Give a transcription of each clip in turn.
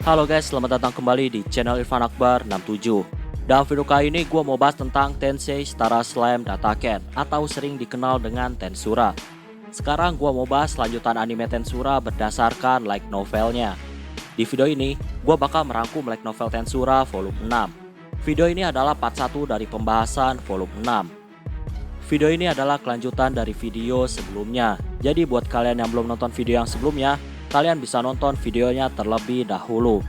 Halo guys, selamat datang kembali di channel Irfan Akbar 67. Dalam video kali ini gue mau bahas tentang Tensei Star Slam Dataken atau sering dikenal dengan Tensura. Sekarang gue mau bahas lanjutan anime Tensura berdasarkan light novelnya. Di video ini, gue bakal merangkum light novel Tensura volume 6. Video ini adalah part 1 dari pembahasan volume 6. Video ini adalah kelanjutan dari video sebelumnya. Jadi buat kalian yang belum nonton video yang sebelumnya, kalian bisa nonton videonya terlebih dahulu.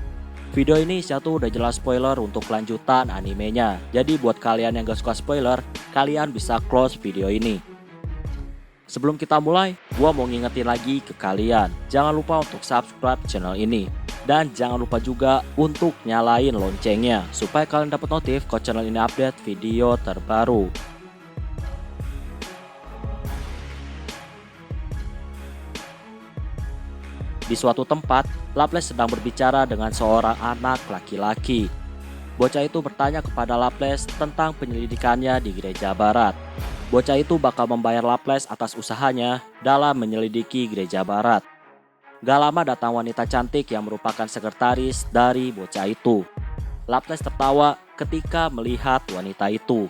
Video ini satu udah jelas spoiler untuk kelanjutan animenya. Jadi buat kalian yang gak suka spoiler, kalian bisa close video ini. Sebelum kita mulai, gua mau ngingetin lagi ke kalian, jangan lupa untuk subscribe channel ini. Dan jangan lupa juga untuk nyalain loncengnya, supaya kalian dapat notif kalau channel ini update video terbaru. Di suatu tempat, Laples sedang berbicara dengan seorang anak laki-laki. Bocah itu bertanya kepada Laples tentang penyelidikannya di gereja barat. Bocah itu bakal membayar Laples atas usahanya dalam menyelidiki gereja barat. Gak lama datang wanita cantik yang merupakan sekretaris dari bocah itu. Laples tertawa ketika melihat wanita itu.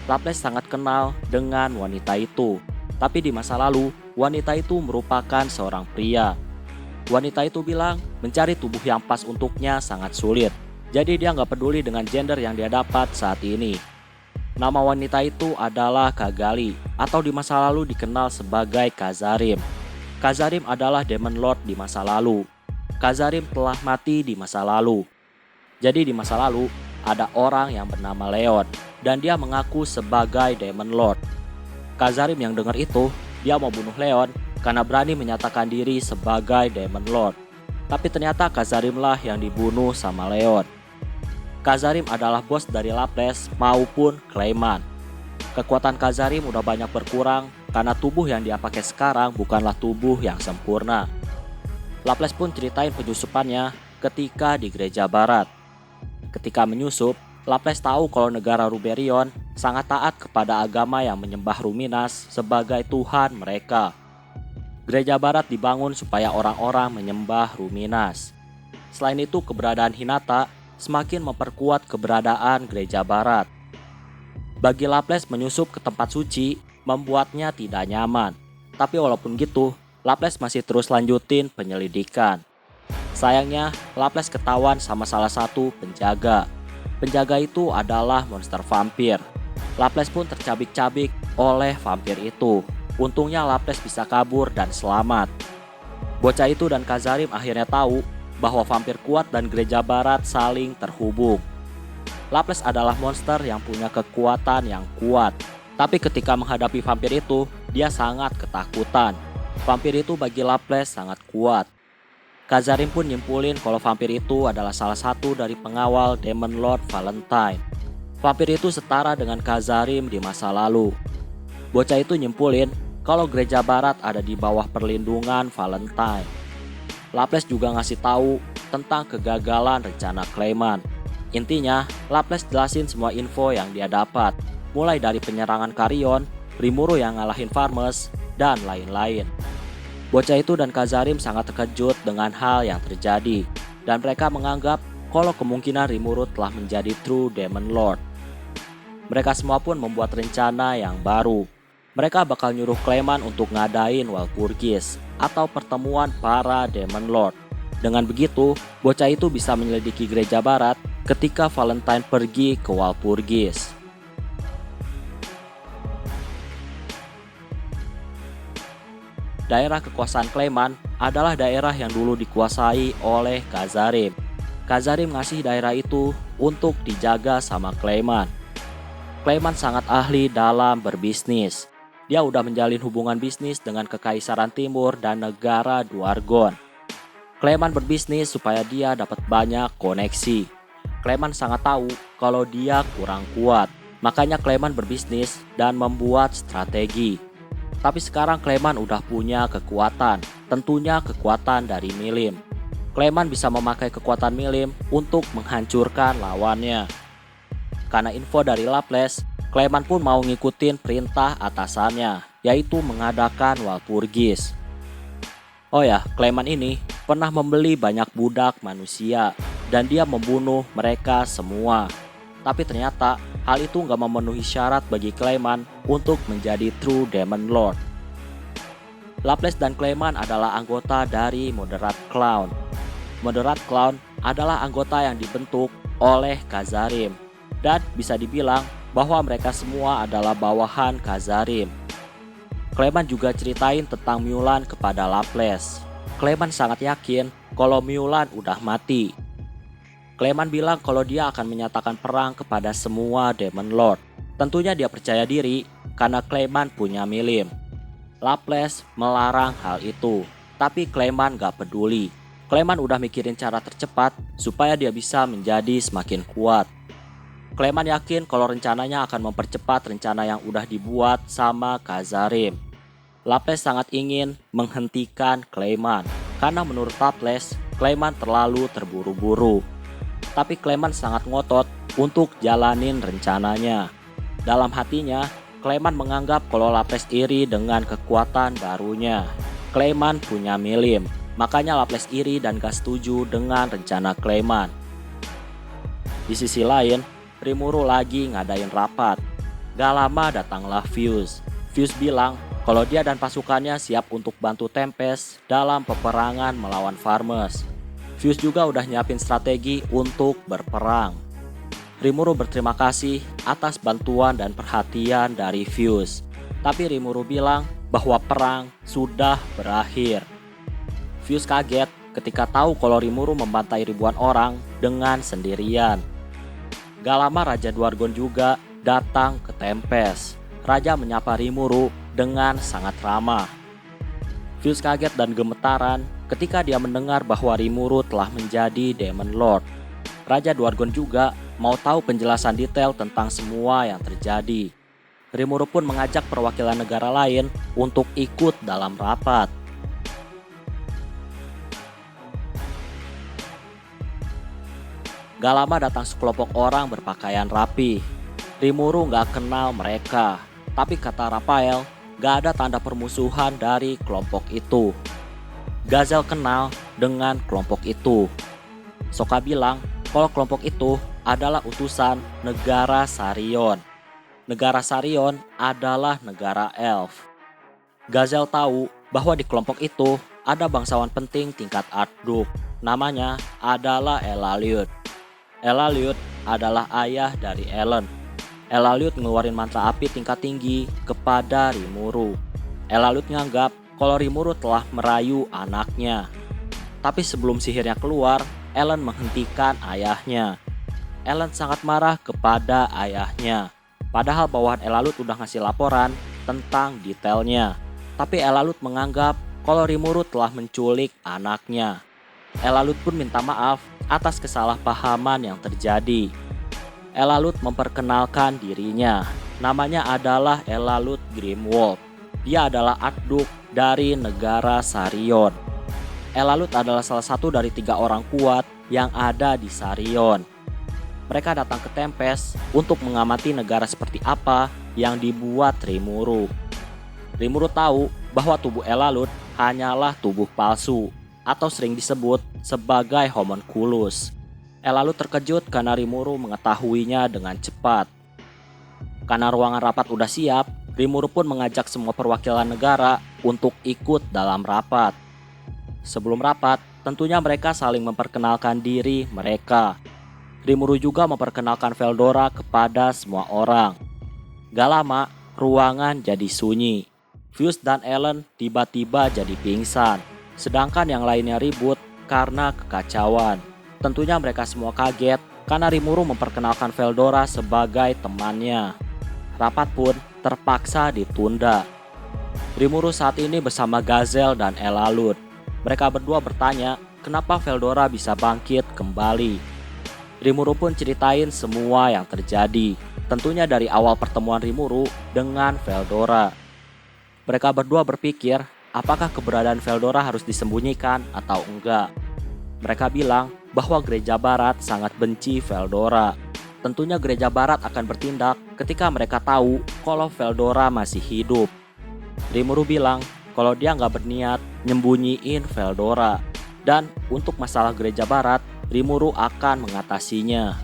Laples sangat kenal dengan wanita itu. Tapi di masa lalu, wanita itu merupakan seorang pria. Wanita itu bilang mencari tubuh yang pas untuknya sangat sulit. Jadi dia nggak peduli dengan gender yang dia dapat saat ini. Nama wanita itu adalah Kagali, atau di masa lalu dikenal sebagai Kazarim. Kazarim adalah Demon Lord di masa lalu. Kazarim telah mati di masa lalu. Jadi di masa lalu ada orang yang bernama Leon, dan dia mengaku sebagai Demon Lord. Kazarim yang dengar itu, dia mau bunuh Leon karena berani menyatakan diri sebagai Demon Lord. Tapi ternyata Kazarim lah yang dibunuh sama Leon. Kazarim adalah bos dari Laples maupun Clayman. Kekuatan Kazarim udah banyak berkurang karena tubuh yang dia pakai sekarang bukanlah tubuh yang sempurna. Laples pun ceritain penyusupannya ketika di gereja barat. Ketika menyusup, Laples tahu kalau negara Ruberion sangat taat kepada agama yang menyembah Ruminas sebagai Tuhan mereka. Gereja barat dibangun supaya orang-orang menyembah Ruminas. Selain itu, keberadaan Hinata semakin memperkuat keberadaan gereja barat. Bagi Laples menyusup ke tempat suci membuatnya tidak nyaman. Tapi walaupun gitu, Laples masih terus lanjutin penyelidikan. Sayangnya, Laples ketahuan sama salah satu penjaga. Penjaga itu adalah monster vampir. Laples pun tercabik-cabik oleh vampir itu. Untungnya Laples bisa kabur dan selamat. Bocah itu dan Kazarim akhirnya tahu bahwa vampir kuat dan gereja barat saling terhubung. Laples adalah monster yang punya kekuatan yang kuat. Tapi ketika menghadapi vampir itu, dia sangat ketakutan. Vampir itu bagi Laples sangat kuat. Kazarim pun nyimpulin kalau vampir itu adalah salah satu dari pengawal Demon Lord Valentine. Vampir itu setara dengan Kazarim di masa lalu. Bocah itu nyimpulin kalau gereja barat ada di bawah perlindungan Valentine. Laples juga ngasih tahu tentang kegagalan rencana Clayman. Intinya, Laples jelasin semua info yang dia dapat, mulai dari penyerangan Carrion, Rimuru yang ngalahin Farmers, dan lain-lain. Bocah itu dan Kazarim sangat terkejut dengan hal yang terjadi, dan mereka menganggap kalau kemungkinan Rimuru telah menjadi True Demon Lord. Mereka semua pun membuat rencana yang baru. Mereka bakal nyuruh Clayman untuk ngadain Walpurgis atau pertemuan para Demon Lord. Dengan begitu, bocah itu bisa menyelidiki gereja barat ketika Valentine pergi ke Walpurgis. Daerah kekuasaan Clayman adalah daerah yang dulu dikuasai oleh Kazarim. Kazarim ngasih daerah itu untuk dijaga sama Clayman. Clayman sangat ahli dalam berbisnis. Dia udah menjalin hubungan bisnis dengan Kekaisaran Timur dan negara Duargon. Clayman berbisnis supaya dia dapat banyak koneksi. Clayman sangat tahu kalau dia kurang kuat. Makanya Clayman berbisnis dan membuat strategi. Tapi sekarang Clayman udah punya kekuatan. Tentunya kekuatan dari Milim. Clayman bisa memakai kekuatan Milim untuk menghancurkan lawannya. Karena info dari Laples, Clayman pun mau ngikutin perintah atasannya, yaitu mengadakan Walpurgis. Oh ya, Clayman ini pernah membeli banyak budak manusia. dan dia membunuh mereka semua. Tapi ternyata hal itu nggak memenuhi syarat bagi Clayman untuk menjadi True Demon Lord. Laplace dan Clayman adalah anggota dari Moderate Clown. Moderate Clown adalah anggota yang dibentuk oleh Khazarim, dan bisa dibilang bahwa mereka semua adalah bawahan Khazarim. Clayman juga ceritain tentang Mulan kepada Laplace. Clayman sangat yakin kalau Mulan udah mati. Clayman bilang kalau dia akan menyatakan perang kepada semua Demon Lord. Tentunya dia percaya diri karena Clayman punya milim. Laplace melarang hal itu, tapi Clayman gak peduli. Clayman udah mikirin cara tercepat supaya dia bisa menjadi semakin kuat. Clayman yakin kalau rencananya akan mempercepat rencana yang udah dibuat sama Khazarim. Laplace sangat ingin menghentikan Clayman, karena menurut Laplace, Clayman terlalu terburu-buru. Tapi Clayman sangat ngotot untuk jalanin rencananya. Dalam hatinya, Clayman menganggap kalau Laplace iri dengan kekuatan barunya. Clayman punya milim, makanya Laplace iri dan gak setuju dengan rencana Clayman. Di sisi lain, Rimuru lagi ngadain rapat. Gak lama datanglah Fuse. Fuse bilang kalau dia dan pasukannya siap untuk bantu Tempest dalam peperangan melawan Farmers. Fuse juga udah nyiapin strategi untuk berperang. Rimuru berterima kasih atas bantuan dan perhatian dari Fuse. Tapi Rimuru bilang bahwa perang sudah berakhir. Fuse kaget ketika tahu kalau Rimuru membantai ribuan orang dengan sendirian. Gak lama Raja Dwargon juga datang ke Tempest. Raja menyapa Rimuru dengan sangat ramah. Fuse kaget dan gemetaran ketika dia mendengar bahwa Rimuru telah menjadi Demon Lord. Raja Dwargon juga mau tahu penjelasan detail tentang semua yang terjadi. Rimuru pun mengajak perwakilan negara lain untuk ikut dalam rapat. Gak lama datang sekelompok orang berpakaian rapi. Rimuru gak kenal mereka, tapi kata Raphael, gak ada tanda permusuhan dari kelompok itu. Gazel kenal dengan kelompok itu. Sokka bilang kalau kelompok itu adalah utusan negara Sarion. Negara Sarion adalah negara elf. Gazel tahu bahwa di kelompok itu ada bangsawan penting tingkat Archduke. Namanya adalah Elaliud. Elaliud adalah ayah dari Ellen. Elaliud ngeluarin mantra api tingkat tinggi kepada Rimuru. Elaliud nganggap kalau Rimuru telah merayu anaknya. Tapi sebelum sihirnya keluar, Ellen menghentikan ayahnya. Ellen sangat marah kepada ayahnya. Padahal bawahan Elaliud udah ngasih laporan tentang detailnya. Tapi Elaliud menganggap kalau Rimuru telah menculik anaknya. Elaliud pun minta maaf atas kesalahpahaman yang terjadi. Elaliud memperkenalkan dirinya. Namanya adalah Elaliud Grimwolf. Dia adalah Archduke dari negara Sarion. Elaliud adalah salah satu dari 3 orang kuat yang ada di Sarion. Mereka datang ke Tempest untuk mengamati negara seperti apa yang dibuat Rimuru. Rimuru tahu bahwa tubuh Elaliud hanyalah tubuh palsu, atau sering disebut sebagai homunculus. Elaliud terkejut karena Rimuru mengetahuinya dengan cepat. Karena ruangan rapat udah siap, Rimuru pun mengajak semua perwakilan negara untuk ikut dalam rapat. Sebelum rapat, tentunya mereka saling memperkenalkan diri mereka. Rimuru juga memperkenalkan Veldora kepada semua orang. Gak lama, ruangan jadi sunyi. Fuse dan Ellen tiba-tiba jadi pingsan. Sedangkan yang lainnya ribut karena kekacauan. Tentunya mereka semua kaget karena Rimuru memperkenalkan Veldora sebagai temannya. Rapat pun terpaksa ditunda. Rimuru saat ini bersama Gazel dan Elaliud. Mereka berdua bertanya kenapa Veldora bisa bangkit kembali. Rimuru pun ceritain semua yang terjadi. Tentunya dari awal pertemuan Rimuru dengan Veldora. Mereka berdua berpikir apakah keberadaan Veldora harus disembunyikan atau enggak. Mereka bilang bahwa Gereja Barat sangat benci Veldora. Tentunya Gereja Barat akan bertindak ketika mereka tahu kalau Veldora masih hidup. Rimuru bilang kalau dia nggak berniat nyembunyiin Veldora. Dan untuk masalah Gereja Barat, Rimuru akan mengatasinya.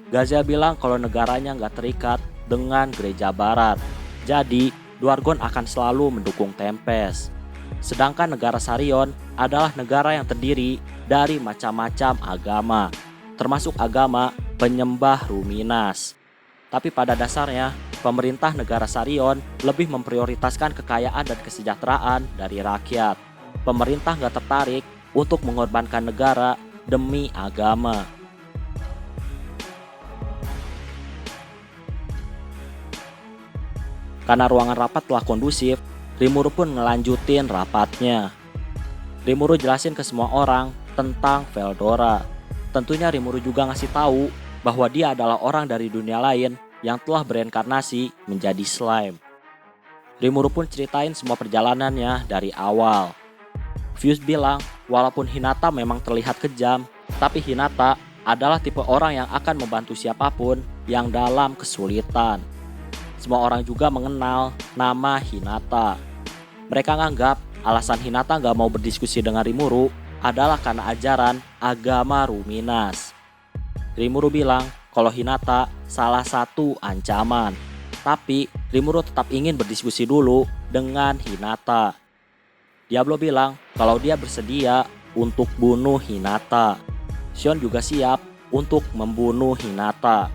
Gazelle bilang kalau negaranya nggak terikat dengan gereja barat, jadi Dwargon akan selalu mendukung Tempest. Sedangkan negara Sarion adalah negara yang terdiri dari macam-macam agama, termasuk agama penyembah Ruminas. Tapi pada dasarnya, pemerintah negara Sarion lebih memprioritaskan kekayaan dan kesejahteraan dari rakyat. Pemerintah nggak tertarik untuk mengorbankan negara demi agama. Karena ruangan rapat telah kondusif, Rimuru pun ngelanjutin rapatnya. Rimuru jelasin ke semua orang tentang Veldora. Tentunya Rimuru juga ngasih tahu bahwa dia adalah orang dari dunia lain yang telah bereinkarnasi menjadi slime. Rimuru pun ceritain semua perjalanannya dari awal. Fuse bilang walaupun Hinata memang terlihat kejam, tapi Hinata adalah tipe orang yang akan membantu siapapun yang dalam kesulitan. Semua orang juga mengenal nama Hinata. Mereka nganggap alasan Hinata gak mau berdiskusi dengan Rimuru adalah karena ajaran agama Ruminas. Rimuru bilang kalau Hinata salah satu ancaman, tapi Rimuru tetap ingin berdiskusi dulu dengan Hinata. Diablo bilang kalau dia bersedia untuk bunuh Hinata. Xion juga siap untuk membunuh Hinata.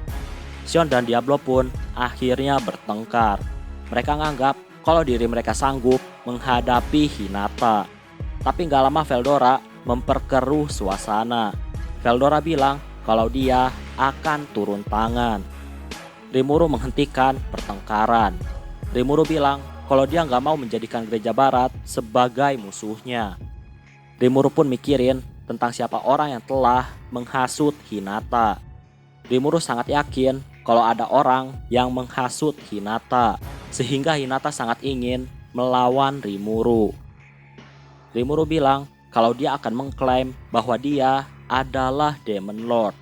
Xion dan Diablo pun akhirnya bertengkar. Mereka nganggap kalau diri mereka sanggup menghadapi Hinata. Tapi gak lama Veldora memperkeruh suasana. Veldora bilang kalau dia akan turun tangan. Rimuru menghentikan pertengkaran. Rimuru bilang kalau dia gak mau menjadikan gereja barat sebagai musuhnya. Rimuru pun mikirin tentang siapa orang yang telah menghasut Hinata. Rimuru sangat yakin kalau ada orang yang menghasut Hinata, sehingga Hinata sangat ingin melawan Rimuru. Rimuru bilang kalau dia akan mengklaim bahwa dia adalah Demon Lord.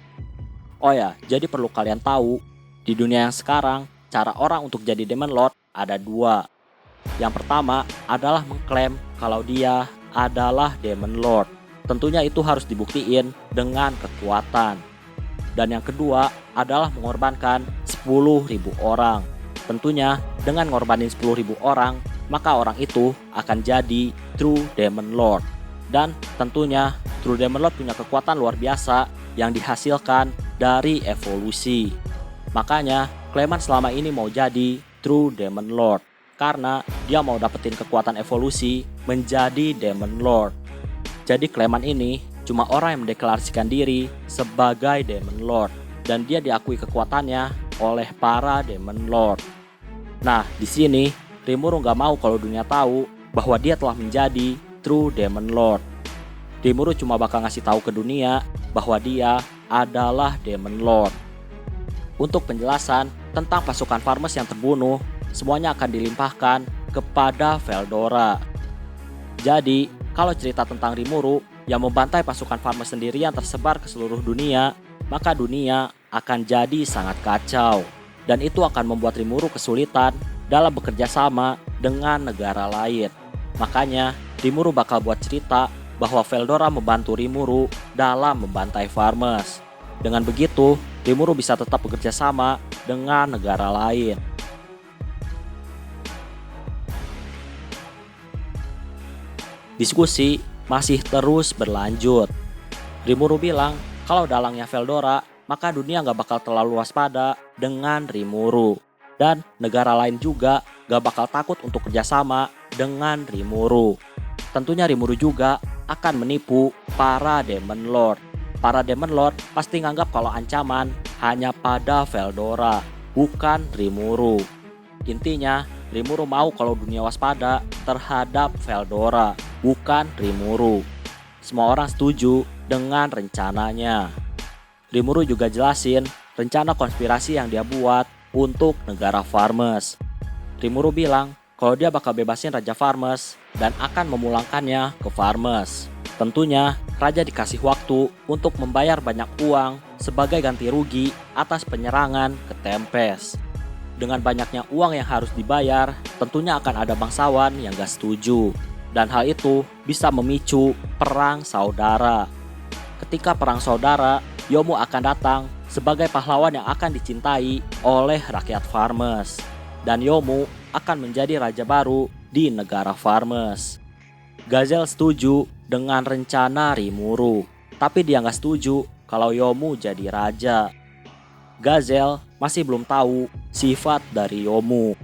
Oh ya, jadi perlu kalian tahu, di dunia yang sekarang, cara orang untuk jadi Demon Lord ada dua. Yang pertama adalah mengklaim kalau dia adalah Demon Lord. Tentunya itu harus dibuktiin dengan kekuatan. Dan yang kedua adalah mengorbankan 10.000 orang. Tentunya dengan ngorbanin 10.000 orang, maka orang itu akan jadi True Demon Lord. Dan tentunya True Demon Lord punya kekuatan luar biasa yang dihasilkan dari evolusi. Makanya Clayman selama ini mau jadi True Demon Lord karena dia mau dapetin kekuatan evolusi menjadi Demon Lord. Jadi Clayman ini cuma orang yang mendeklarasikan diri sebagai Demon Lord dan dia diakui kekuatannya oleh para Demon Lord. Nah, di sini Rimuru nggak mau kalau dunia tahu bahwa dia telah menjadi True Demon Lord. Rimuru cuma bakal ngasih tahu ke dunia bahwa dia adalah Demon Lord. Untuk penjelasan tentang pasukan Farmers yang terbunuh, semuanya akan dilimpahkan kepada Veldora. Jadi, kalau cerita tentang Rimuru yang membantai pasukan Farmers sendirian tersebar ke seluruh dunia, maka dunia akan jadi sangat kacau. Dan itu akan membuat Rimuru kesulitan dalam bekerja sama dengan negara lain. Makanya, Rimuru bakal buat cerita bahwa Veldora membantu Rimuru dalam membantai Farmers. Dengan begitu, Rimuru bisa tetap bekerja sama dengan negara lain. Diskusi masih terus berlanjut. Rimuru bilang kalau dalangnya Veldora, maka dunia gak bakal terlalu waspada dengan Rimuru. Dan negara lain juga gak bakal takut untuk kerjasama dengan Rimuru. Tentunya Rimuru juga akan menipu para Demon Lord. Para Demon Lord pasti nganggap kalau ancaman hanya pada Veldora, bukan Rimuru. Intinya, Rimuru mau kalau dunia waspada terhadap Veldora, bukan Rimuru. Semua orang setuju dengan rencananya. Rimuru juga jelasin rencana konspirasi yang dia buat untuk negara Farmers. Rimuru bilang kalau dia bakal bebasin Raja Farmers dan akan memulangkannya ke Farmers. Tentunya Raja dikasih waktu untuk membayar banyak uang sebagai ganti rugi atas penyerangan ke Tempest. Dengan banyaknya uang yang harus dibayar, tentunya akan ada bangsawan yang gak setuju. Dan hal itu bisa memicu perang saudara. Ketika perang saudara, Yomu akan datang sebagai pahlawan yang akan dicintai oleh rakyat Farmes. Dan Yomu akan menjadi raja baru di negara Farmes. Gazel setuju dengan rencana Rimuru, tapi dia nggak setuju kalau Yomu jadi raja. Gazel masih belum tahu sifat dari Yomu.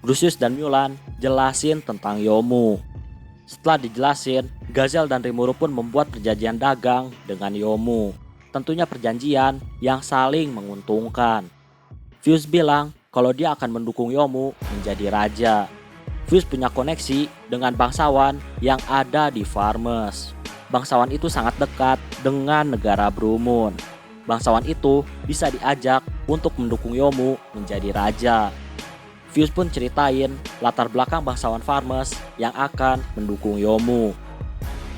Lucius dan Mulan jelasin tentang Yomu. Setelah dijelasin, Gazel dan Rimuru pun membuat perjanjian dagang dengan Yomu. Tentunya perjanjian yang saling menguntungkan. Fuse bilang kalau dia akan mendukung Yomu menjadi raja. Fuse punya koneksi dengan bangsawan yang ada di Farmes. Bangsawan itu sangat dekat dengan negara Brumun. Bangsawan itu bisa diajak untuk mendukung Yomu menjadi raja. Fuse pun ceritain latar belakang bangsawan Farmes yang akan mendukung Yomu.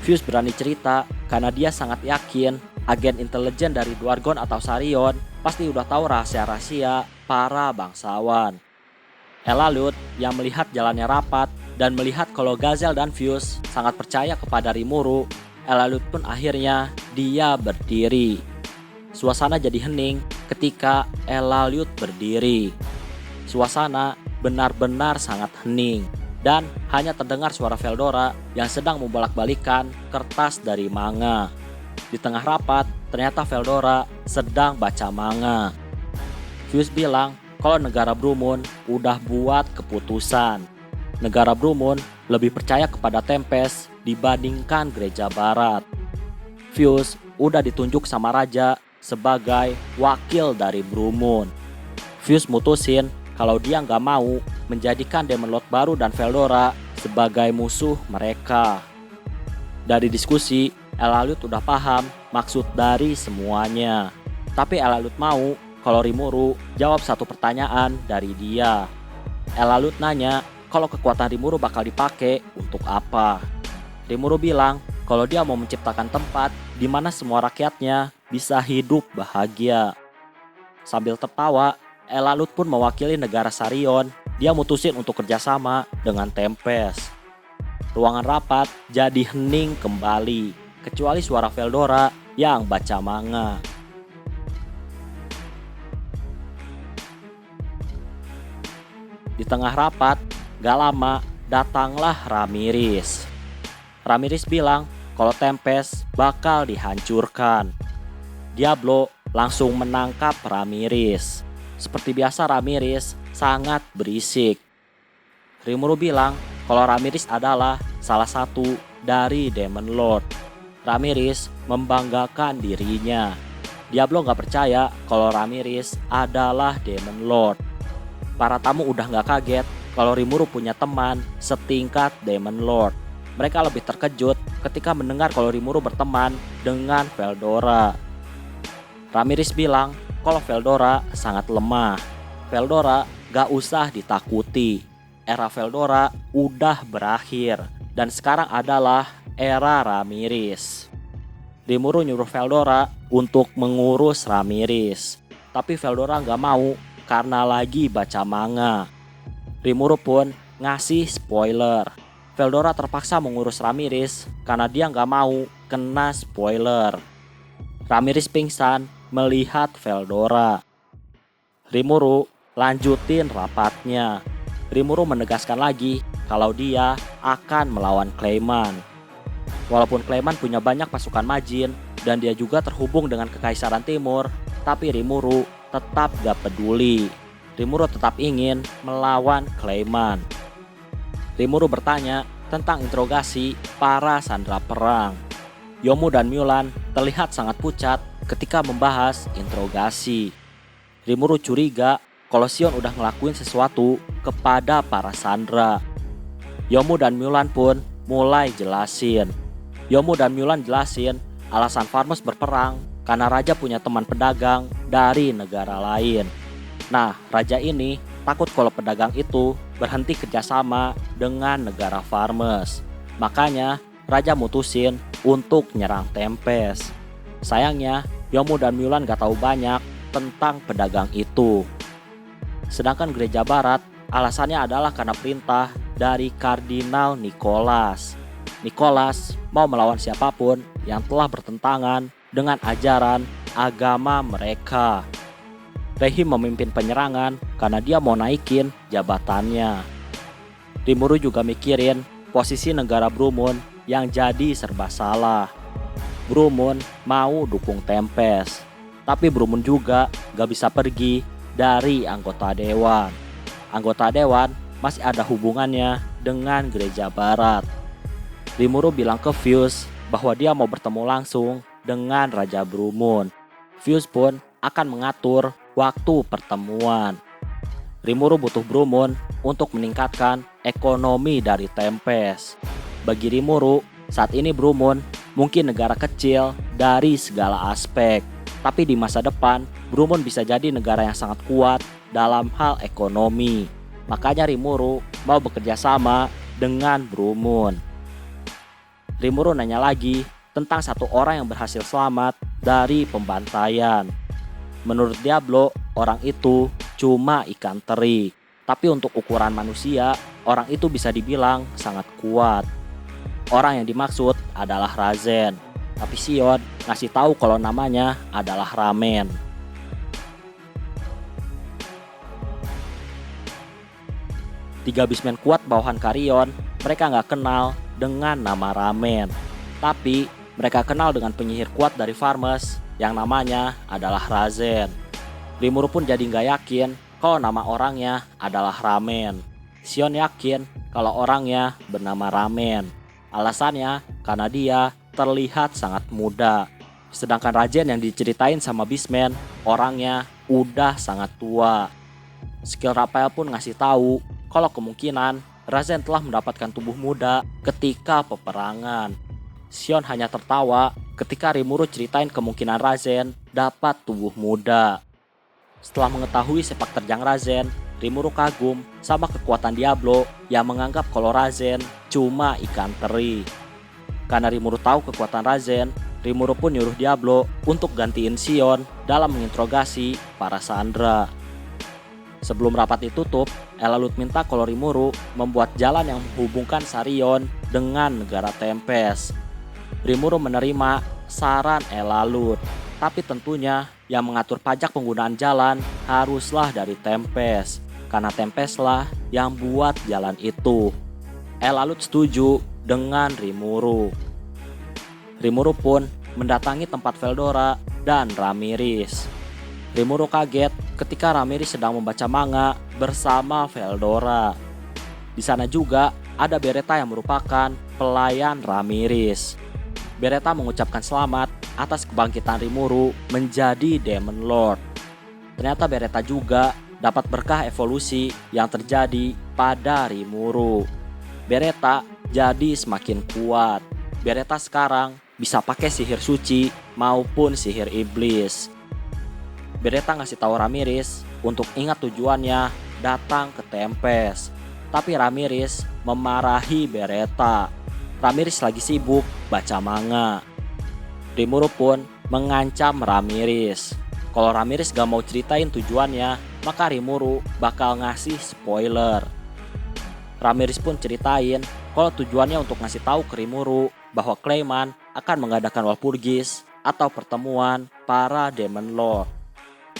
Fuse berani cerita karena dia sangat yakin agen intelijen dari Dwargon atau Sarion pasti udah tahu rahasia-rahasia para bangsawan. Elalut yang melihat jalannya rapat dan melihat kalau Gazel dan Fuse sangat percaya kepada Rimuru, Elalut pun akhirnya dia berdiri. Suasana jadi hening ketika Elalut berdiri. Suasana benar-benar sangat hening dan hanya terdengar suara Veldora yang sedang membolak-balikan kertas dari manga. Di tengah rapat, ternyata Veldora sedang baca manga. Fuse bilang kalau negara Brumun udah buat keputusan. Negara Brumun lebih percaya kepada Tempest dibandingkan Gereja Barat. Fuse udah ditunjuk sama raja sebagai wakil dari Brumun. Fuse mutusin kalau dia nggak mau menjadikan Demon Lord baru dan Veldora sebagai musuh mereka. Dari diskusi, Elalut udah paham maksud dari semuanya. Tapi Elalut mau kalau Rimuru jawab satu pertanyaan dari dia. Elalut nanya kalau kekuatan Rimuru bakal dipakai untuk apa. Rimuru bilang kalau dia mau menciptakan tempat di mana semua rakyatnya bisa hidup bahagia. Sambil tertawa, Elalut pun mewakili negara Sarion. Dia mutusin untuk kerjasama dengan Tempest. Ruangan rapat jadi hening kembali, kecuali suara Veldora yang baca manga. Di tengah rapat, gak lama datanglah Ramiris. Ramiris bilang kalau Tempest bakal dihancurkan. Diablo langsung menangkap Ramiris. Seperti biasa Ramiris sangat berisik. Rimuru bilang kalau Ramiris adalah salah satu dari Demon Lord. Ramiris membanggakan dirinya. Diablo gak percaya kalau Ramiris adalah Demon Lord. Para tamu udah gak kaget kalau Rimuru punya teman setingkat Demon Lord. Mereka lebih terkejut ketika mendengar kalau Rimuru berteman dengan Veldora. Ramiris bilang kalau Veldora sangat lemah. Veldora gak usah ditakuti. Era Veldora udah berakhir dan sekarang adalah era Ramiris. Rimuru nyuruh Veldora untuk mengurus Ramiris. Tapi Veldora gak mau karena lagi baca manga. Rimuru pun ngasih spoiler. Veldora terpaksa mengurus Ramiris karena dia gak mau kena spoiler. Ramiris pingsan melihat Veldora. Rimuru lanjutin rapatnya. Rimuru menegaskan lagi kalau dia akan melawan Clayman. Walaupun Clayman punya banyak pasukan Majin dan dia juga terhubung dengan Kekaisaran Timur, tapi Rimuru tetap gak peduli. Rimuru tetap ingin melawan Clayman. Rimuru bertanya tentang interogasi para sandera perang. Yomu dan Mulan terlihat sangat pucat ketika membahas interogasi. Rimuru curiga kalau Sion udah ngelakuin sesuatu kepada para sandera. Yomu dan Mulan pun mulai jelasin. Yomu dan Mulan jelasin alasan Farmes berperang karena raja punya teman pedagang dari negara lain. Nah, raja ini takut kalau pedagang itu berhenti kerjasama dengan negara Farmes. Makanya raja mutusin untuk nyerang Tempest. Sayangnya Yomu dan Mulan gak tahu banyak tentang pedagang itu. Sedangkan Gereja Barat alasannya adalah karena perintah dari Kardinal Nicholas. Nicholas mau melawan siapapun yang telah bertentangan dengan ajaran agama mereka. Rahim memimpin penyerangan karena dia mau naikin jabatannya. Rimuru juga mikirin posisi negara Brumun yang jadi serba salah. Brumun mau dukung Tempest, tapi Brumun juga gak bisa pergi dari anggota dewan. Anggota dewan masih ada hubungannya dengan gereja barat. Rimuru bilang ke Fuse bahwa dia mau bertemu langsung dengan Raja Brumun. Fuse pun akan mengatur waktu pertemuan. Rimuru butuh Brumun untuk meningkatkan ekonomi dari Tempest. Bagi Rimuru, saat ini Brumun mungkin negara kecil dari segala aspek, tapi di masa depan Brumun bisa jadi negara yang sangat kuat dalam hal ekonomi. Makanya Rimuru mau bekerja sama dengan Brumun. Rimuru nanya lagi tentang satu orang yang berhasil selamat dari pembantaian. Menurut Diablo, orang itu cuma ikan teri, tapi untuk ukuran manusia, orang itu bisa dibilang sangat kuat. Orang yang dimaksud adalah Razen, tapi Sion ngasih tahu kalau namanya adalah Ramen. Tiga bismen kuat bawahan Carrion, mereka nggak kenal dengan nama Ramen, tapi mereka kenal dengan penyihir kuat dari Farmers yang namanya adalah Razen. Rimuru pun jadi nggak yakin kalau nama orangnya adalah Ramen. Sion yakin kalau orangnya bernama Ramen. Alasannya karena dia terlihat sangat muda. Sedangkan Razen yang diceritain sama Beastman, orangnya udah sangat tua. Skill Raphael pun ngasih tahu kalau kemungkinan Razen telah mendapatkan tubuh muda ketika peperangan. Sion hanya tertawa ketika Rimuru ceritain kemungkinan Razen dapat tubuh muda. Setelah mengetahui sepak terjang Razen, Rimuru kagum sama kekuatan Diablo yang menganggap kalau Razen cuma ikan teri. Karena Rimuru tahu kekuatan Razen, Rimuru pun nyuruh Diablo untuk gantiin Sion dalam menginterogasi para Sandra. Sebelum rapat ditutup, Elalut minta kalau Rimuru membuat jalan yang menghubungkan Sarion dengan negara Tempest. Rimuru menerima saran Elalut, tapi tentunya yang mengatur pajak penggunaan jalan haruslah dari Tempest, karena Tempest lah yang buat jalan itu. Elalut setuju dengan Rimuru. Rimuru pun mendatangi tempat Veldora dan Ramirez. Rimuru kaget ketika Ramirez sedang membaca manga bersama Veldora. Di sana juga ada Beretta yang merupakan pelayan Ramirez. Beretta mengucapkan selamat atas kebangkitan Rimuru menjadi Demon Lord. Ternyata Beretta juga dapat berkah evolusi yang terjadi pada Rimuru. Beretta jadi semakin kuat. Beretta sekarang bisa pakai sihir suci maupun sihir iblis. Beretta ngasih tahu Ramirez untuk ingat tujuannya datang ke Tempest. Tapi Ramirez memarahi Beretta. Ramirez lagi sibuk baca manga. Rimuru pun mengancam Ramirez. Kalau Ramirez gak mau ceritain tujuannya, maka Rimuru bakal ngasih spoiler. Ramirez pun ceritain kalau tujuannya untuk ngasih tahu ke Rimuru bahwa Clayman akan mengadakan Walpurgis atau pertemuan para Demon Lord.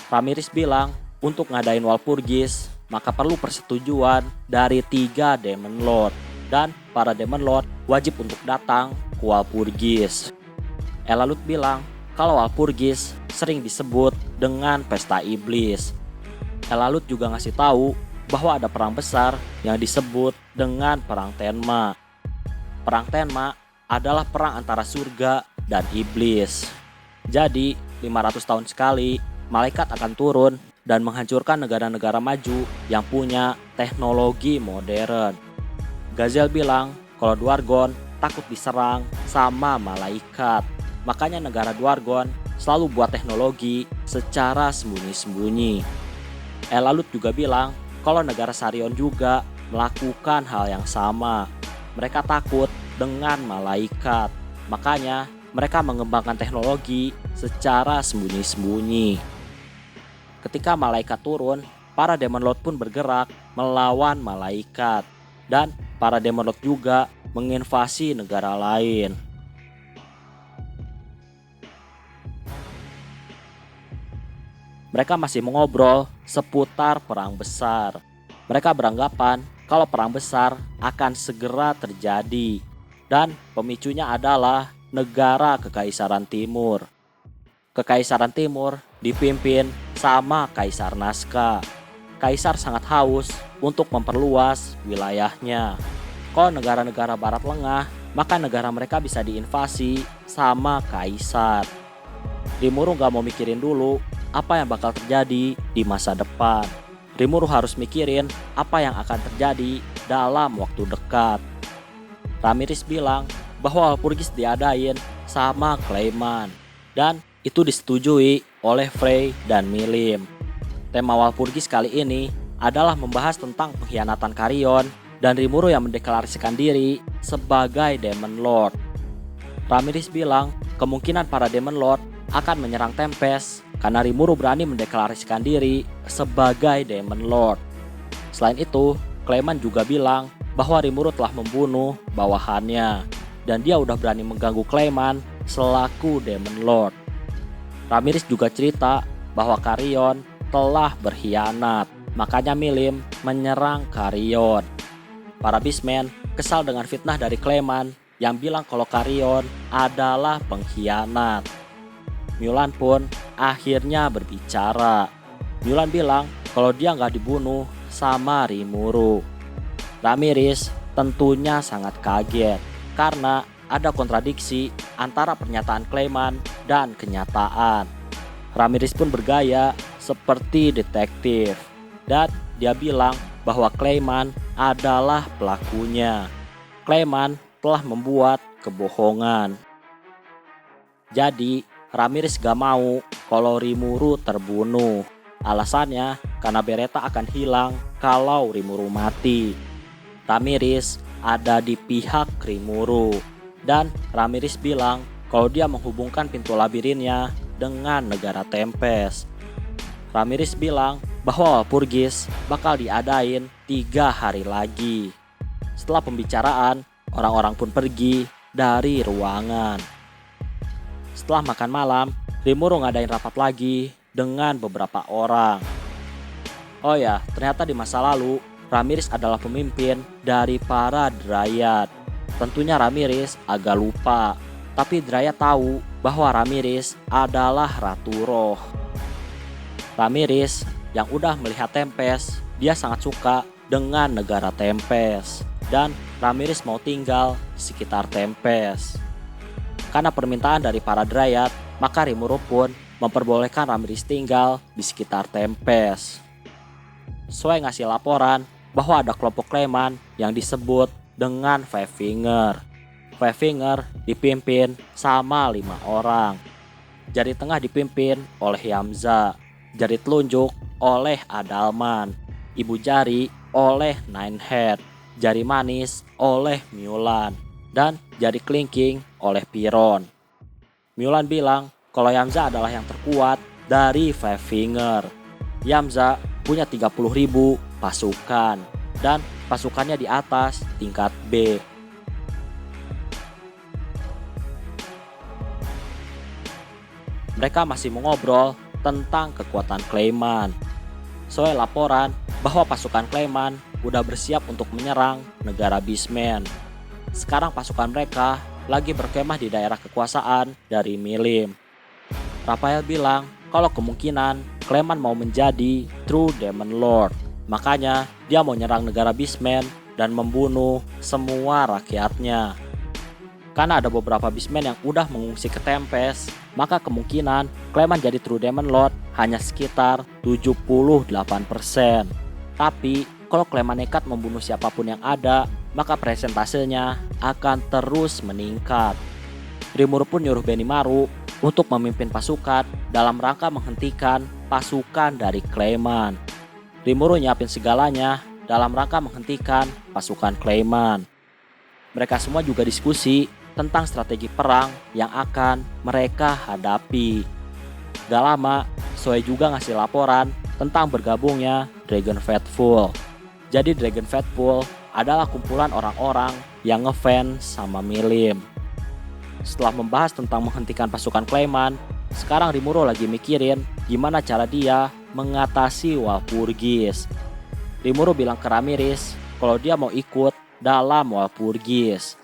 Ramirez bilang untuk ngadain Walpurgis maka perlu persetujuan dari 3 Demon Lord, dan para Demon Lord wajib untuk datang ke Walpurgis. Elalut bilang kalau Walpurgis sering disebut dengan pesta iblis. Elalut juga ngasih tahu bahwa ada perang besar yang disebut dengan perang Tenma. Perang Tenma adalah perang antara surga dan iblis. Jadi 500 tahun sekali malaikat akan turun dan menghancurkan negara-negara maju yang punya teknologi modern. Gazel bilang kalau Dwargon takut diserang sama malaikat. Makanya negara Dwargon selalu buat teknologi secara sembunyi-sembunyi. Elalut juga bilang kalau negara Sarion juga melakukan hal yang sama. Mereka takut dengan malaikat. Makanya mereka mengembangkan teknologi secara sembunyi-sembunyi. Ketika malaikat turun, para Demon Lord pun bergerak melawan malaikat. Dan para Demon Lord juga menginvasi negara lain. mereka masih mengobrol seputar perang besar. Mereka beranggapan kalau perang besar akan segera terjadi dan pemicunya adalah negara Kekaisaran Timur. Kekaisaran Timur dipimpin sama Kaisar Nazca. Kaisar sangat haus untuk memperluas wilayahnya. Kalau negara-negara barat lengah, maka negara mereka bisa diinvasi sama Kaisar. Rimuru gak mau mikirin dulu apa yang bakal terjadi di masa depan. Rimuru harus mikirin apa yang akan terjadi dalam waktu dekat. Ramirez bilang bahwa Walpurgis diadain sama Clayman dan itu disetujui oleh Frey dan Milim. Tema Walpurgis kali ini adalah membahas tentang pengkhianatan Carrion dan Rimuru yang mendeklarasikan diri sebagai Demon Lord. Ramirez bilang kemungkinan para Demon Lord akan menyerang Tempest karena Rimuru berani mendeklarasikan diri sebagai Demon Lord. Selain itu, Clayman juga bilang bahwa Rimuru telah membunuh bawahannya dan dia udah berani mengganggu Clayman selaku Demon Lord. Ramirez juga cerita bahwa Carrion telah berkhianat, makanya Milim menyerang Carrion. Para Beastmen kesal dengan fitnah dari Clayman yang bilang kalau Carrion adalah pengkhianat. Mulan pun akhirnya berbicara. Mulan bilang kalau dia nggak dibunuh sama Rimuru. Ramirez tentunya sangat kaget karena ada kontradiksi antara pernyataan Clayman dan kenyataan. Ramirez pun bergaya seperti detektif dan dia bilang bahwa Clayman adalah pelakunya. Clayman telah membuat kebohongan. Jadi Ramirez gak mau kalau Rimuru terbunuh. Alasannya karena Beretta akan hilang kalau Rimuru mati. Ramirez ada di pihak Rimuru dan Ramirez bilang kalau dia menghubungkan pintu labirinnya dengan negara Tempest. Ramirez bilang bahwa Walpurgis bakal diadain 3 hari lagi. Setelah pembicaraan, orang-orang pun pergi dari ruangan. Setelah makan malam, Rimuru ngadain rapat lagi dengan beberapa orang. Oh ya, ternyata di masa lalu, Ramirez adalah pemimpin dari para Dryad. Tentunya Ramirez agak lupa, tapi Dryad tahu bahwa Ramirez adalah Ratu Roh. Ramirez yang udah melihat Tempest, dia sangat suka dengan negara Tempest. Dan Ramirez mau tinggal di sekitar Tempest. Karena permintaan dari para Dryad, maka Rimuru pun memperbolehkan Ramirez tinggal di sekitar Tempest. Zoe ngasih laporan bahwa ada kelompok Clayman yang disebut dengan Five Finger. Five Finger dipimpin sama 5 orang. Jari tengah dipimpin oleh Yamza, jari telunjuk oleh Adalman, ibu jari oleh Ninehead, jari manis oleh Mulan, dan jari kelingking oleh Piron. Mulan bilang kalau Yamza adalah yang terkuat dari Five Finger. Yamza punya 30.000 pasukan dan pasukannya di atas tingkat B. Mereka masih mengobrol tentang kekuatan Clayman. Zoe laporan bahwa pasukan Clayman udah bersiap untuk menyerang negara Beastmen. Sekarang pasukan mereka lagi berkemah di daerah kekuasaan dari Milim. Raphael bilang kalau kemungkinan Clayman mau menjadi True Demon Lord. Makanya dia mau nyerang negara Beastmen dan membunuh semua rakyatnya. Karena ada beberapa Beastmen yang udah mengungsi ke Tempest, maka kemungkinan Clayman jadi True Demon Lord hanya sekitar 78%. Tapi kalau Clayman nekat membunuh siapapun yang ada, maka presentasenya akan terus meningkat. Rimuru pun nyuruh Benimaru untuk memimpin pasukan dalam rangka menghentikan pasukan dari Clayman. Rimuru nyiapin segalanya dalam rangka menghentikan pasukan Clayman. Mereka semua juga diskusi tentang strategi perang yang akan mereka hadapi. Gak lama, Zoe juga ngasih laporan tentang bergabungnya Dragon Faithful. Jadi Dragon Faithful adalah kumpulan orang-orang yang ngefans sama Milim. Setelah membahas tentang menghentikan pasukan Clayman, Sekarang Rimuru lagi mikirin gimana cara dia mengatasi Walpurgis. Rimuru bilang ke Ramirez kalau dia mau ikut dalam Walpurgis.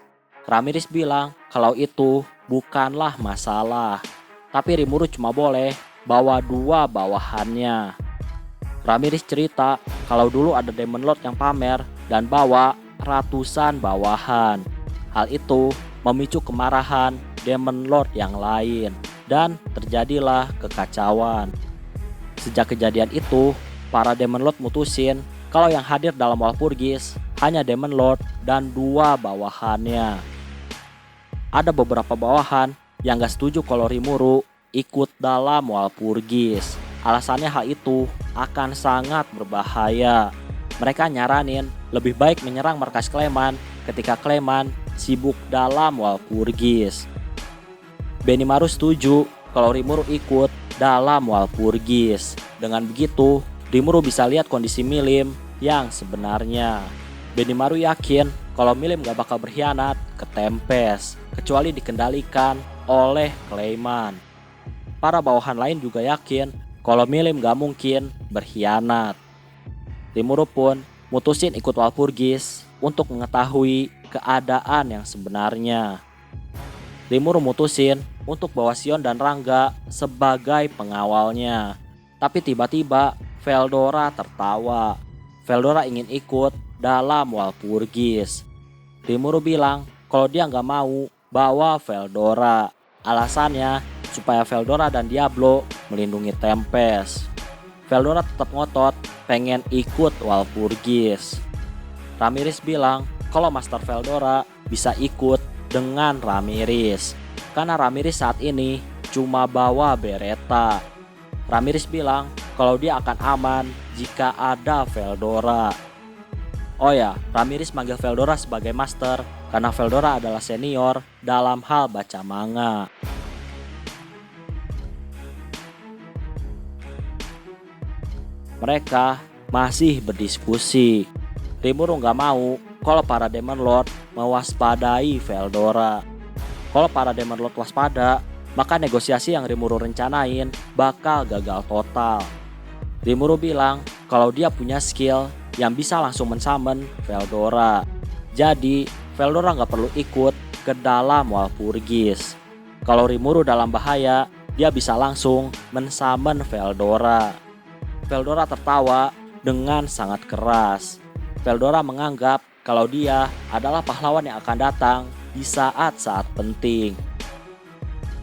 Ramirez bilang kalau itu bukanlah masalah, tapi Rimuru cuma boleh bawa 2 bawahannya. Ramirez cerita kalau dulu ada Demon Lord yang pamer dan bawa ratusan bawahan. Hal itu memicu kemarahan Demon Lord yang lain dan terjadilah kekacauan. Sejak kejadian itu, para Demon Lord mutusin kalau yang hadir dalam Walpurgis hanya Demon Lord dan 2 bawahannya. Ada beberapa bawahan yang gak setuju kalau Rimuru ikut dalam Walpurgis. Alasannya hal itu akan sangat berbahaya. Mereka nyaranin lebih baik menyerang markas Clayman ketika Clayman sibuk dalam Walpurgis. Benimaru setuju kalau Rimuru ikut dalam Walpurgis. Dengan begitu, Rimuru bisa lihat kondisi Milim yang sebenarnya. Benimaru yakin kalau Milim gak bakal berkhianat ke Tempest, kecuali dikendalikan oleh Clayman. Para bawahan lain juga yakin kalau Milim gak mungkin berkhianat. Rimuru pun mutusin ikut Walpurgis untuk mengetahui keadaan yang sebenarnya. Rimuru mutusin untuk bawa Sion dan Rangga sebagai pengawalnya. Tapi tiba-tiba Veldora tertawa. Veldora ingin ikut dalam Walpurgis. Rimuru bilang kalau dia gak mau bawa Veldora. Alasannya supaya Veldora dan Diablo melindungi Tempest. Veldora tetap ngotot pengen ikut Walpurgis. Ramirez bilang kalau Master Veldora bisa ikut dengan Ramirez, karena Ramirez saat ini cuma bawa Beretta. Ramirez bilang kalau dia akan aman jika ada Veldora. Oh ya, Ramirez manggil Veldora sebagai Master karena Veldora adalah senior dalam hal baca manga. Mereka masih berdiskusi. Rimuru gak mau kalau para Demon Lord mewaspadai Veldora. Kalau para Demon Lord waspada, maka negosiasi yang Rimuru rencanain bakal gagal total. Rimuru bilang kalau dia punya skill yang bisa langsung mensummon Veldora. Jadi Veldora gak perlu ikut ke dalam Walpurgis. Kalau Rimuru dalam bahaya, dia bisa langsung mensummon Veldora. Veldora tertawa dengan sangat keras. Veldora menganggap kalau dia adalah pahlawan yang akan datang di saat-saat penting.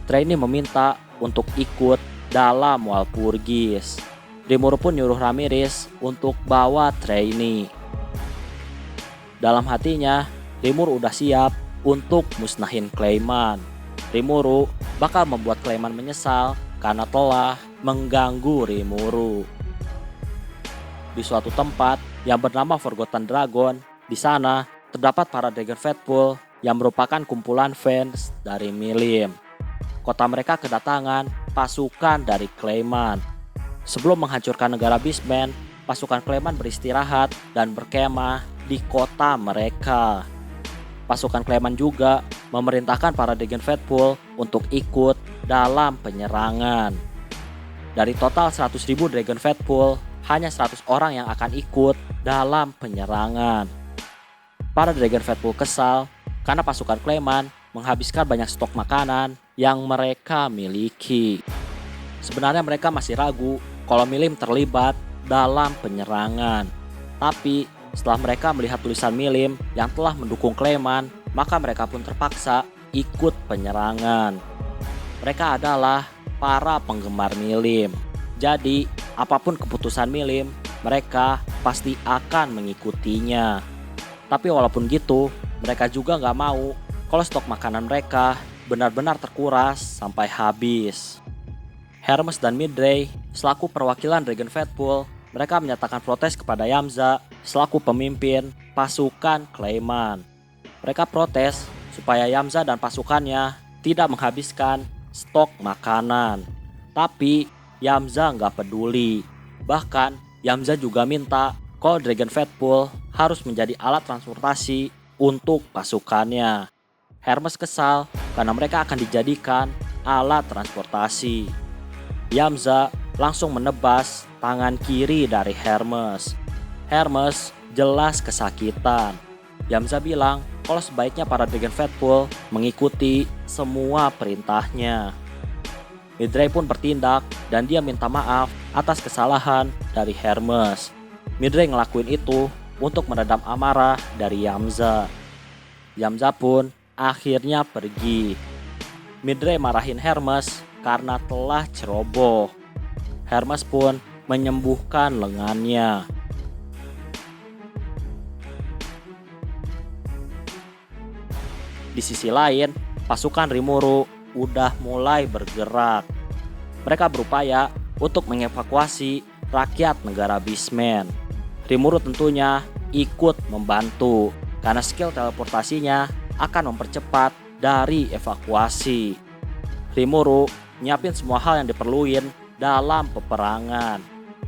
Trainee meminta untuk ikut dalam Walpurgis. Rimuru pun nyuruh Ramirez untuk bawa Trainee. Dalam hatinya, Rimuru udah siap untuk musnahin Clayman. Rimuru bakal membuat Clayman menyesal karena telah mengganggu Rimuru. Di suatu tempat yang bernama Forgotten Dragon, di sana terdapat para Dragon Fatpool yang merupakan kumpulan fans dari Milim. Kota mereka kedatangan pasukan dari Clayman. Sebelum menghancurkan negara Beastman, pasukan Clayman beristirahat dan berkemah di kota mereka. Pasukan Clayman juga memerintahkan para Dragon Fatpool untuk ikut dalam penyerangan. Dari total 100.000 Dragon Fatpool, hanya 100 orang yang akan ikut dalam penyerangan. Para Dragon Fatpool kesal karena pasukan Clayman menghabiskan banyak stok makanan yang mereka miliki. Sebenarnya mereka masih ragu kalau Milim terlibat dalam penyerangan. Tapi setelah mereka melihat tulisan Milim yang telah mendukung Clayman, maka mereka pun terpaksa ikut penyerangan. Mereka adalah para penggemar Milim. Jadi apapun keputusan Milim, mereka pasti akan mengikutinya. Tapi walaupun gitu, mereka juga gak mau kalau stok makanan mereka benar-benar terkuras sampai habis. Hermes dan Midray selaku perwakilan Dragon Fatpool, mereka menyatakan protes kepada Yamza selaku pemimpin pasukan Clayman. Mereka protes supaya Yamza dan pasukannya tidak menghabiskan stok makanan. Tapi Yamza nggak peduli. Bahkan Yamza juga minta kalau Dragon Fatpool harus menjadi alat transportasi untuk pasukannya. Hermes kesal karena mereka akan dijadikan alat transportasi. Yamza langsung menebas tangan kiri dari Hermes. Hermes jelas kesakitan. Yamza bilang kalau sebaiknya para Dragon Faithful mengikuti semua perintahnya. Midray pun bertindak dan dia minta maaf atas kesalahan dari Hermes. Midray ngelakuin itu untuk meredam amarah dari Yamza. Yamza pun akhirnya pergi. Midray marahin Hermes karena telah ceroboh. Hermes pun menyembuhkan lengannya. Di sisi lain, pasukan Rimuru udah mulai bergerak. Mereka berupaya untuk mengevakuasi rakyat negara Beastman. Rimuru tentunya ikut membantu karena skill teleportasinya akan mempercepat dari evakuasi. Rimuru nyiapin semua hal yang diperluin dalam peperangan.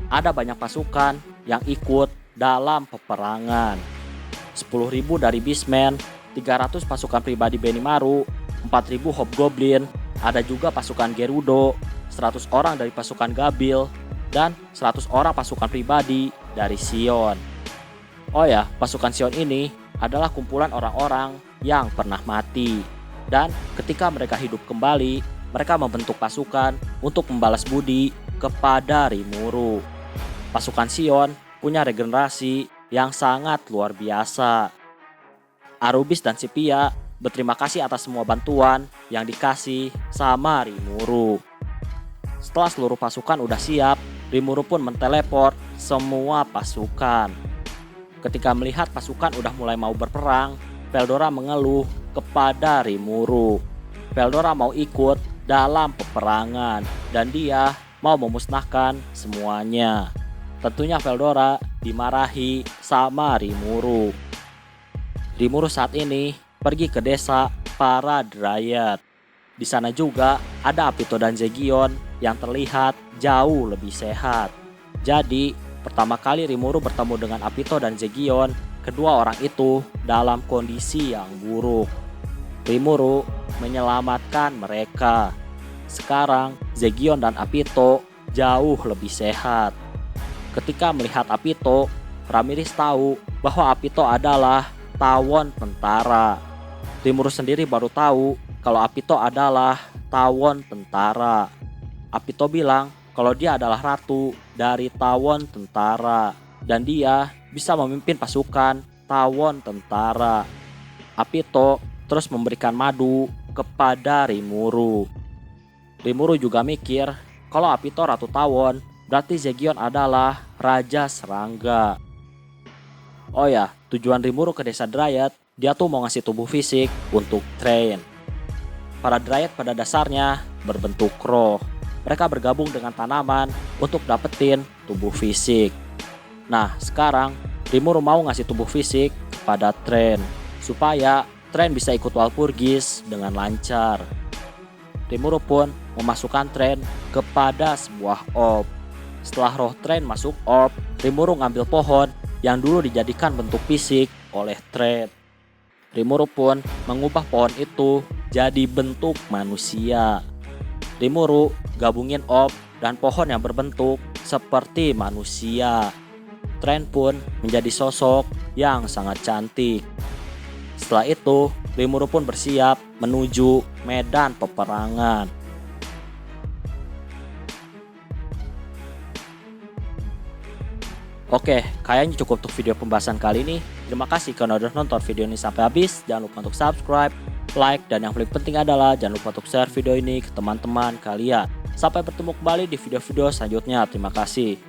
Ada banyak pasukan yang ikut dalam peperangan. 10.000 dari Beastman, 300 pasukan pribadi Benimaru, 4.000 Hobgoblin, ada juga pasukan Gerudo, 100 orang dari pasukan Gabil, dan 100 orang pasukan pribadi dari Sion. Oh ya, pasukan Sion ini adalah kumpulan orang-orang yang pernah mati. Dan ketika mereka hidup kembali, mereka membentuk pasukan untuk membalas budi kepada Rimuru. Pasukan Sion punya regenerasi yang sangat luar biasa. Arubis dan Sipia berterima kasih atas semua bantuan yang dikasih sama Rimuru. Setelah seluruh pasukan udah siap, Rimuru pun menteleport semua pasukan. Ketika melihat pasukan udah mulai mau berperang, Veldora mengeluh kepada Rimuru. Veldora mau ikut dalam peperangan dan dia mau memusnahkan semuanya. Tentunya Veldora dimarahi sama Rimuru. Rimuru saat ini pergi ke desa para Dryad. Di sana juga ada Apito dan Zegion yang terlihat jauh lebih sehat. Jadi, pertama kali Rimuru bertemu dengan Apito dan Zegion, kedua orang itu dalam kondisi yang buruk. Rimuru menyelamatkan mereka. Sekarang Zegion dan Apito jauh lebih sehat. Ketika melihat Apito, Ramiris tahu bahwa Apito adalah tawon tentara. Rimuru sendiri baru tahu kalau Apito adalah tawon tentara. Apito bilang kalau dia adalah ratu dari tawon tentara dan dia bisa memimpin pasukan tawon tentara. Apito terus memberikan madu kepada Rimuru. Rimuru juga mikir kalau Apito ratu tawon, berarti Zegion adalah raja serangga. Oh ya, tujuan Rimuru ke desa Dryad, dia tuh mau ngasih tubuh fisik untuk Thrain. Para Dryad pada dasarnya berbentuk roh. Mereka bergabung dengan tanaman untuk dapetin tubuh fisik. Nah, sekarang Rimuru mau ngasih tubuh fisik kepada Thrain supaya Thrain bisa ikut Walpurgis dengan lancar. Rimuru pun memasukkan Thrain kepada sebuah orb. Setelah roh Thrain masuk orb, Rimuru ngambil pohon yang dulu dijadikan bentuk fisik oleh Thrain. Rimuru pun mengubah pohon itu jadi bentuk manusia. Rimuru gabungin orb dan pohon yang berbentuk seperti manusia. Thrain pun menjadi sosok yang sangat cantik. Setelah itu, Rimuru pun bersiap menuju medan peperangan. Oke, kayaknya cukup untuk video pembahasan kali ini. Terima kasih karena udah nonton video ini sampai habis. Jangan lupa untuk subscribe, like, dan yang paling penting adalah jangan lupa untuk share video ini ke teman-teman kalian. Sampai bertemu kembali di video-video selanjutnya. Terima kasih.